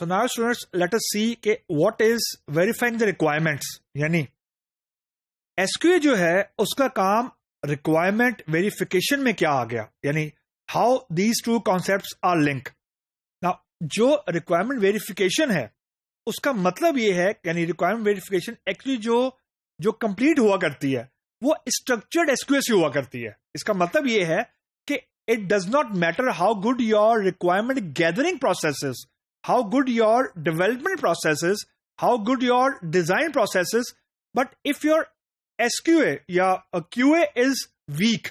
So now students, let us see कि what is verifying the requirements. यानी SQA जो है उसका काम requirement verification में क्या आ गया, यानी how these two concepts are linked. Now जो requirement verification है उसका मतलब ये है, यानी requirement verification actually जो complete हुआ करती है वो structured SQA से हुआ करती है. इसका मतलब ये है कि it does not matter how good your requirement gathering process is, how good your development process is, how good your design process is, but if your SQA या QA is weak,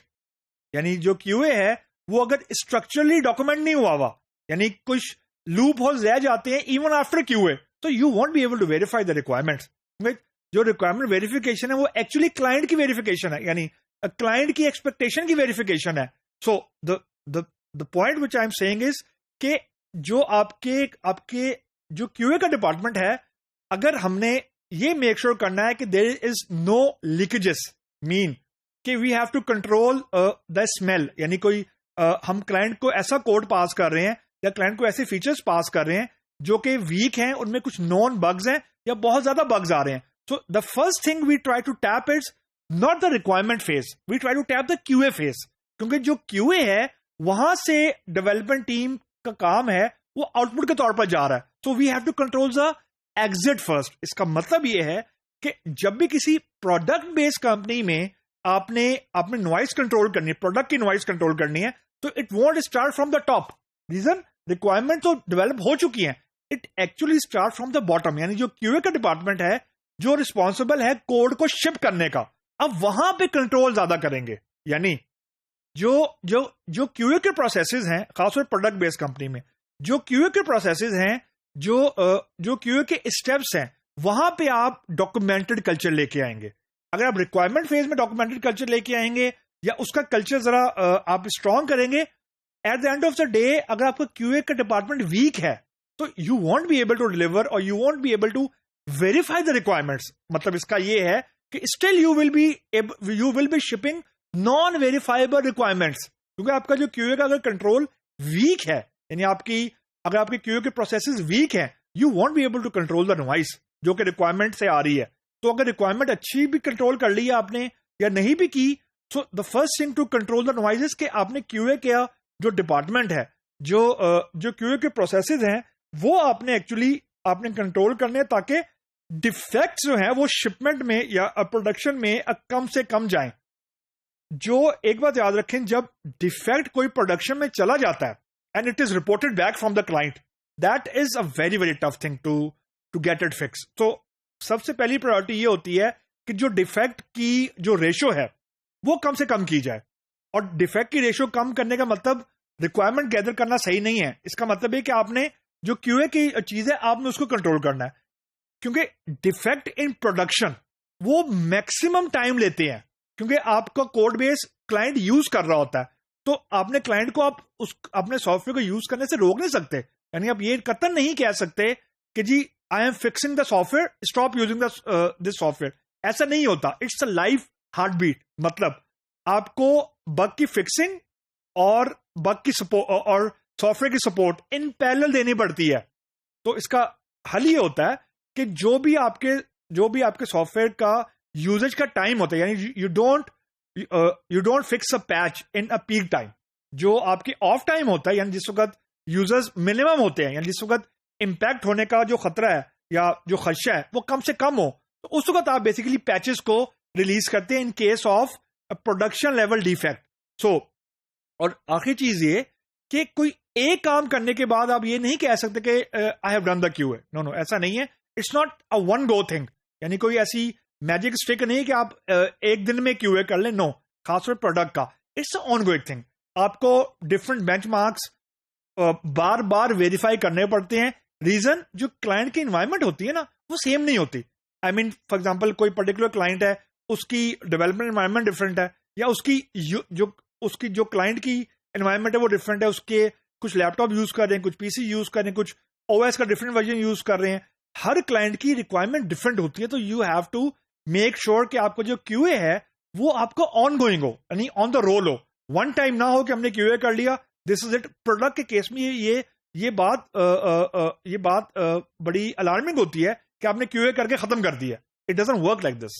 यानी जो QA है वो अगर structurally document नहीं हुआ हुआ, यानी कुछ लूप होल्स रह जाते हैं इवन आफ्टर QA, तो you won't be able to verify the requirements. जो रिक्वायरमेंट वेरिफिकेशन है वो एक्चुअली क्लाइंट की वेरिफिकेशन है, यानी क्लाइंट की एक्सपेक्टेशन की वेरिफिकेशन है. So the point which I am saying is कि जो आपके जो QA का डिपार्टमेंट है, अगर हमने ये मेक श्योर करना है कि there is no leakages, mean कि we have to control the smell, यानी कोई हम क्लाइंट को ऐसा कोड पास कर रहे हैं या क्लाइंट को ऐसे फीचर्स पास कर रहे हैं जो कि वीक हैं, उनमें कुछ नॉन बग्स हैं या बहुत ज्यादा बग्स आ रहे हैं. So the first thing we try to tap is not the requirement phase, we try to tap the QA phase, क्योंकि जो QA है वहां से डेवलपमेंट टीम का काम है वो आउटपुट के तौर पर जा रहा है. So we have to control the exit first. इसका मतलब ये है कि जब भी किसी प्रोडक्ट बेस्ड कंपनी में आपने नॉइस कंट्रोल करनी है, प्रोडक्ट की नॉइस कंट्रोल करनी है, तो it won't start from the top. Reason, requirement तो डेवलप हो चुकी है, it actually start from the bottom, यानी जो QA का डिपार्टमेंट है जो रिस्पॉन्सिबल है कोड को शिप करने का, अब वहां पे कंट्रोल ज्यादा करेंगे. यानी जो QA के प्रोसेसेस हैं, खासतौर प्रोडक्ट बेस्ड कंपनी में जो QA के प्रोसेसेस हैं, जो QA के स्टेप्स हैं, वहां पे आप डॉक्यूमेंटेड कल्चर लेके आएंगे. अगर आप रिक्वायरमेंट फेज में डॉक्यूमेंटेड कल्चर लेके आएंगे या उसका कल्चर जरा आप स्ट्रॉन्ग करेंगे, at the end of the day अगर आपका QA का डिपार्टमेंट वीक है तो you won't be able to deliver और you won't be able to verify the requirements. मतलब इसका ये है कि still you will be shipping non verifiable requirements, क्योंकि आपका जो QA का अगर कंट्रोल वीक है, यानी अगर आपके QA के प्रोसेसेस वीक हैं, you won't be able to control the noise जो कि रिक्वायरमेंट से आ रही है. तो अगर रिक्वायरमेंट अच्छी भी कंट्रोल कर ली है आपने या नहीं भी की, so the first thing to control the noise is कि आपने QA का जो डिपार्टमेंट है, जो QA के प्रोसेसेस हैं, वो आपने कंट्रोल करने हैं ताकि डिफेक्ट्स जो हैं वो शिपमेंट में या प्रोडक्शन में कम से कम जाएं. जो एक बात याद रखें, जब डिफेक्ट कोई प्रोडक्शन में चला जाता है and it is reported back from the client, that is a very very tough thing to get it fix. तो सबसे पहली प्रायोरिटी ये होती है कि जो डिफेक्ट की जो रेशो है वो कम से कम की जाए. और डिफेक्ट की रेशो कम करने का मतलब रिक्वायरमेंट गैदर करना सही नहीं है. इसका मतलब है कि आपने जो QA की चीज है आपने उसको कंट्रोल करना है, क्योंकि डिफेक्ट इन प्रोडक्शन वो मैक्सिमम टाइम लेते हैं, क्योंकि आपका कोड बेस क्लाइंट यूज कर रहा होता है. तो आपने क्लाइंट को अपने सॉफ्टवेयर को यूज करने से रोक नहीं सकते. यानी आप ये कतई नहीं कह सकते कि जी I am fixing the software, stop using this software. ऐसा नहीं होता. It's a life heart beat. मतलब आपको बग की फिक्सिंग और बग की सपोर्ट और सॉफ्टवेयर की सपोर्ट इन पैरेलल देनी पड़ती है. तो इसका हल ये होता है कि जो भी आपके सॉफ्टवेयर का यूजेज का टाइम होता है, यानी you don't fix a patch in a peak time. जो आपकी ऑफ टाइम होता है, यानी जिस वक्त यूजर्स मिनिमम होते हैं, यानी जिस वक्त इंपैक्ट होने का जो खतरा है या जो खदशा है वो कम से कम हो, तो उस वक्त आप बेसिकली पैचेस को रिलीज करते हैं in case of production level defect. So और आखिरी चीज ये कि कोई एक काम करने के बाद आप ये नहीं कह सकते कि I have done the QA. No, ऐसा नहीं है. It's not a one go thing, यानी कोई ऐसी मैजिक स्टिक नहीं कि आप एक दिन में QA कर लें. नो, खासतौर प्रोडक्ट का it's a on going thing. आपको डिफरेंट बेंचमार्क्स बार बार वेरीफाई करने पड़ते हैं. रीजन, जो क्लाइंट की इन्वायरमेंट होती है ना वो सेम नहीं होती. आई मीन फॉर एग्जांपल कोई पर्टिकुलर क्लाइंट है, उसकी डेवलपमेंट इन्वायरमेंट डिफरेंट है, या उसकी जो क्लाइंट की इन्वायरमेंट है वो डिफरेंट है. उसके कुछ लैपटॉप यूज कर रहे हैं, कुछ PC यूज कर रहे हैं, कुछ OS का डिफरेंट वर्जन यूज कर रहे हैं. हर क्लाइंट की रिक्वायरमेंट डिफरेंट होती है. तो you have to make sure कि आपको जो QA है वो आपको ऑन गोइंग हो, यानी ऑन द रोल हो. वन टाइम ना हो कि हमने QA कर लिया, दिस इज इट. प्रोडक्ट के केस में ये ये बात बड़ी अलार्मिंग होती है कि आपने क्यूए करके खत्म कर दिया. It doesn't work like this.